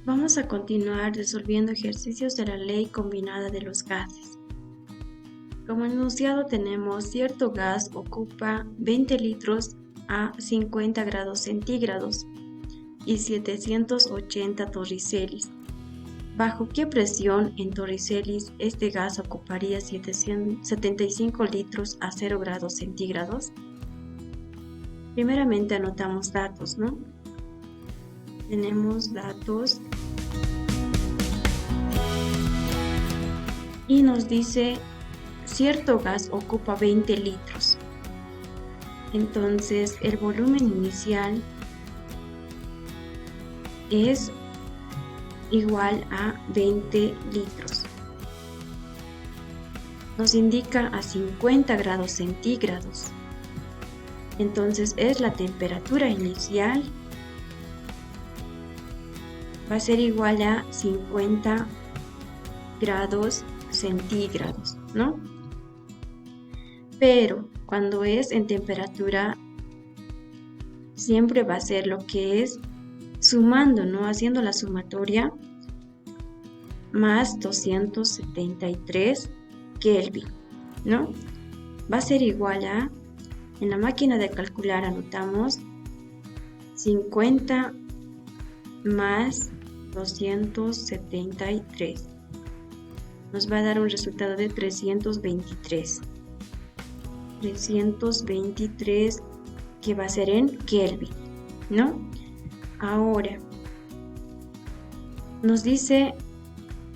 Vamos a continuar resolviendo ejercicios de la ley combinada de los gases. Como enunciado tenemos cierto gas ocupa 20 litros a 50 grados centígrados y 780 torricelis. ¿Bajo qué presión en torricelis este gas ocuparía 75 litros a 0 grados centígrados? Primeramente anotamos datos, ¿no? Tenemos datos y nos dice cierto gas ocupa 20 litros. Entonces el volumen inicial es igual a 20 litros. Nos indica a 50 grados centígrados. Entonces es la temperatura inicial va a ser igual a 50 grados centígrados, ¿no? Pero cuando es en temperatura siempre va a ser lo que es sumando, ¿no? Haciendo la sumatoria más 273 Kelvin, ¿no? Va a ser igual a, en la máquina de calcular anotamos 50 más 273. Nos va a dar un resultado de 323. 323 que va a ser en Kelvin, ¿no? Ahora, nos dice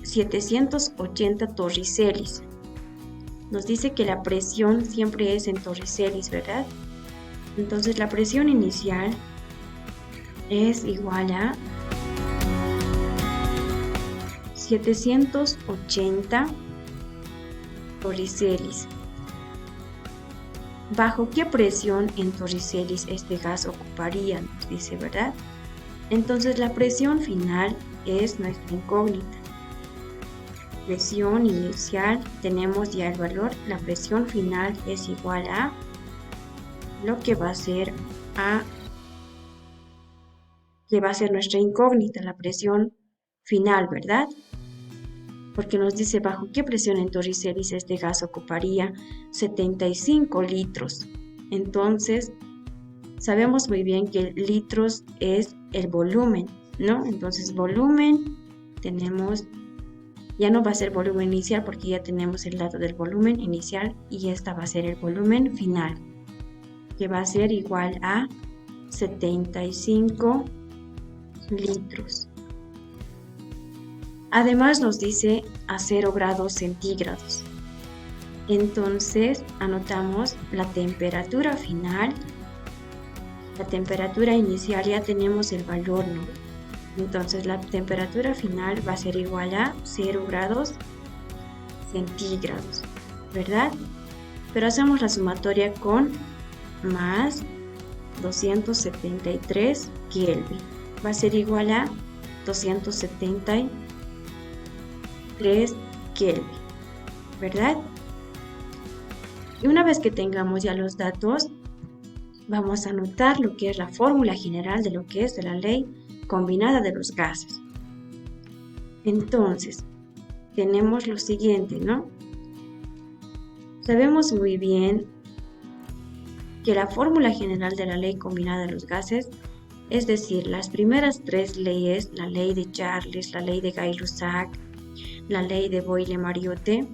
780 torricelis. Nos dice que la presión siempre es en torricelis, ¿verdad? Entonces la presión inicial es igual a 780 torricelis. ¿Bajo qué presión en torricelis este gas ocuparía? Nos dice, ¿verdad? Entonces la presión final es nuestra incógnita. Presión inicial, tenemos ya el valor, la presión final es igual a lo que va a ser nuestra incógnita, la presión final, ¿verdad? Porque nos dice bajo qué presión en torricelis este gas ocuparía 75 litros. Entonces, sabemos muy bien que litros es el volumen, ¿no? Entonces, volumen, tenemos, ya no va a ser volumen inicial porque ya tenemos el dato del volumen inicial y esta va a ser el volumen final, que va a ser igual a 75 litros. Además nos dice a 0 grados centígrados. Entonces anotamos la temperatura final. La temperatura inicial ya tenemos el valor, ¿no? Entonces la temperatura final va a ser igual a 0 grados centígrados, ¿verdad? Pero hacemos la sumatoria con más 273 Kelvin. Va a ser igual a 273 Kelvin, ¿verdad? Y una vez que tengamos ya los datos, vamos a anotar lo que es la fórmula general de lo que es de la ley combinada de los gases. Entonces, tenemos lo siguiente, ¿no? Sabemos muy bien que la fórmula general de la ley combinada de los gases, es decir, las primeras tres leyes, la ley de Charles, la ley de Gay-Lussac, la ley de Boyle-Mariotte,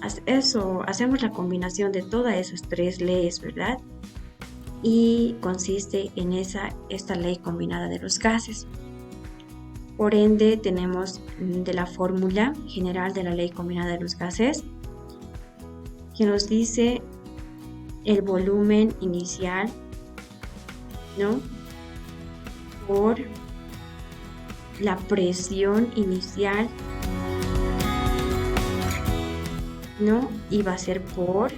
hacemos la combinación de todas esas tres leyes, ¿verdad? Y consiste en esta ley combinada de los gases. Por ende, tenemos de la fórmula general de la ley combinada de los gases, que nos dice el volumen inicial, ¿no? Por la presión inicial, ¿no? Y va a ser por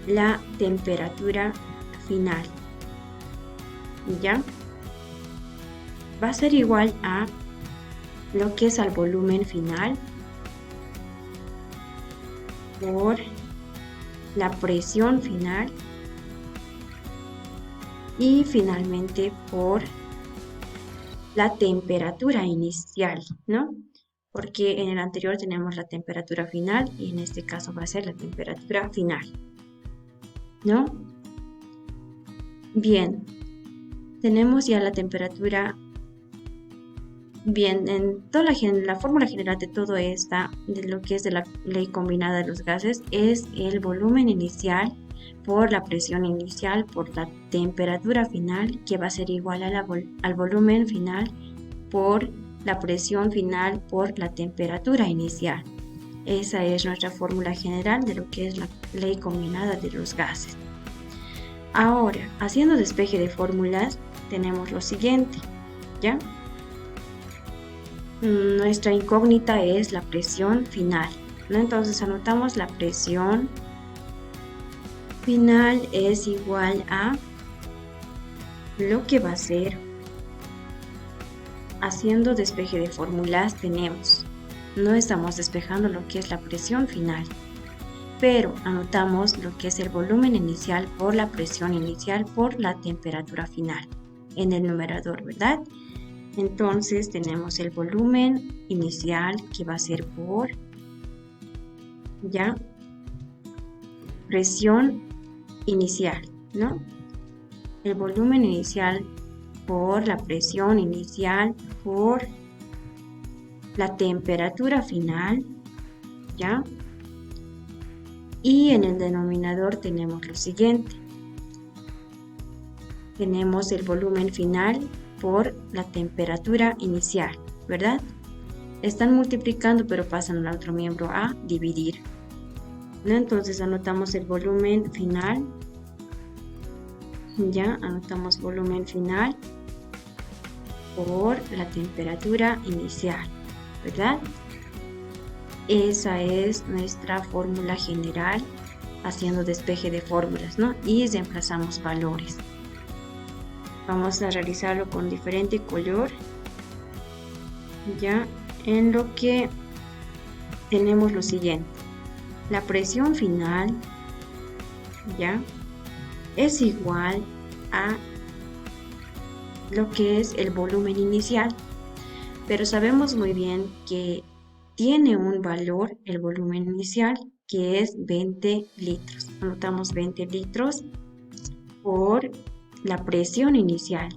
la temperatura final. ¿Ya? Va a ser igual a lo que es al volumen final por la presión final y finalmente por la temperatura inicial, ¿no? Porque en el anterior tenemos la temperatura final y en este caso va a ser la temperatura final, ¿no? Bien, tenemos ya la temperatura. Bien, en toda la fórmula general de todo esta, de lo que es de la ley combinada de los gases, es el volumen inicial por la presión inicial por la temperatura final, que va a ser igual al volumen final por la presión final por la temperatura inicial. Esa es nuestra fórmula general de lo que es la ley combinada de los gases. Ahora, haciendo despeje de fórmulas, tenemos lo siguiente, ¿ya? Nuestra incógnita es la presión final, ¿no? Entonces anotamos la presión final es igual a lo que va a ser, haciendo despeje de fórmulas tenemos, no estamos despejando lo que es la presión final, pero anotamos lo que es el volumen inicial por la presión inicial por la temperatura final en el numerador, ¿verdad? Entonces tenemos el volumen inicial que va a ser por, ya, presión inicial, ¿no? El volumen inicial por la presión inicial por la temperatura final, ¿ya? Y en el denominador tenemos lo siguiente. Tenemos el volumen final por la temperatura inicial, ¿verdad? Están multiplicando, pero pasan al otro miembro a dividir, ¿no? Entonces anotamos el volumen final, ya anotamos volumen final por la temperatura inicial, ¿verdad? Esa es nuestra fórmula general haciendo despeje de fórmulas, ¿no? Y reemplazamos valores. Vamos a realizarlo con diferente color, ya, en lo que tenemos lo siguiente. La presión final, ya, es igual a lo que es el volumen inicial, pero sabemos muy bien que tiene un valor el volumen inicial que es 20 litros. Anotamos 20 litros por la presión inicial.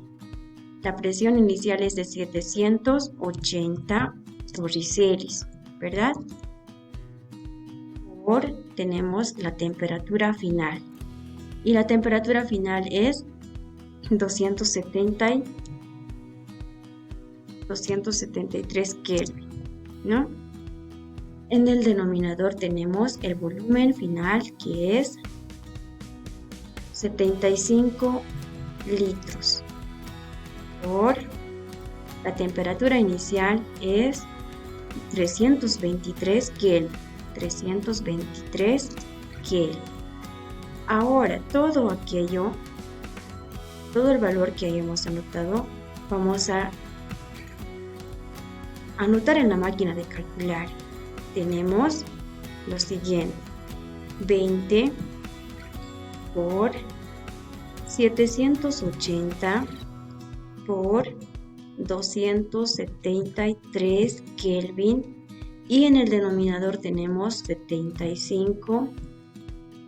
La presión inicial es de 780 torricellis, ¿verdad? Tenemos la temperatura final. Y la temperatura final es 273 Kelvin, ¿no? En el denominador tenemos el volumen final que es 75 litros por la temperatura inicial es 323 Kelvin. 323 Kelvin. Ahora todo el valor que hayamos anotado, vamos a anotar en la máquina de calcular. Tenemos lo siguiente: 20 por 780 por 273 Kelvin, y en el denominador tenemos 75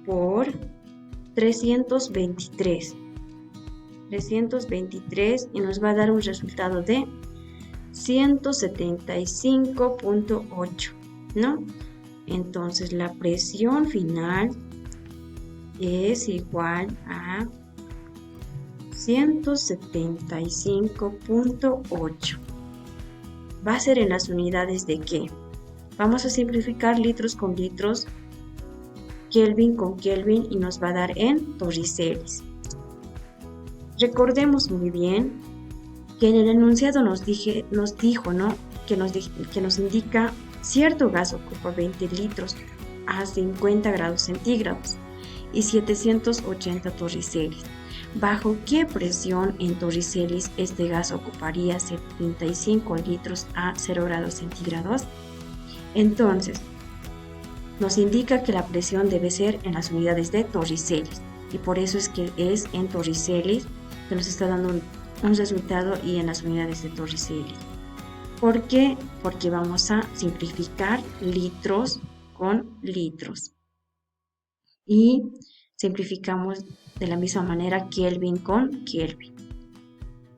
por 323 y nos va a dar un resultado de 175.8, ¿no? Entonces la presión final es igual a 175.8. Va a ser en las unidades de ¿qué? Vamos a simplificar litros con litros, Kelvin con Kelvin, y nos va a dar en torricellis. Recordemos muy bien que en el enunciado nos dijo, ¿no? Que nos indica cierto gas ocupa 20 litros a 50 grados centígrados y 780 torricellis. ¿Bajo qué presión en torricellis este gas ocuparía 75 litros a 0 grados centígrados? Entonces, nos indica que la presión debe ser en las unidades de torricellis, y por eso es que es en torricellis que nos está dando un resultado y en las unidades de Torricelli. ¿Por qué? Porque vamos a simplificar litros con litros. Y simplificamos de la misma manera Kelvin con Kelvin.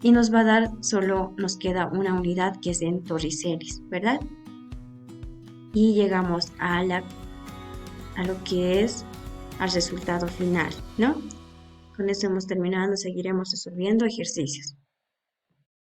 Y nos va a dar, solo nos queda una unidad que es en Torricelli, ¿verdad? Y llegamos a lo que es al resultado final, ¿no? Con eso hemos terminado, seguiremos resolviendo ejercicios.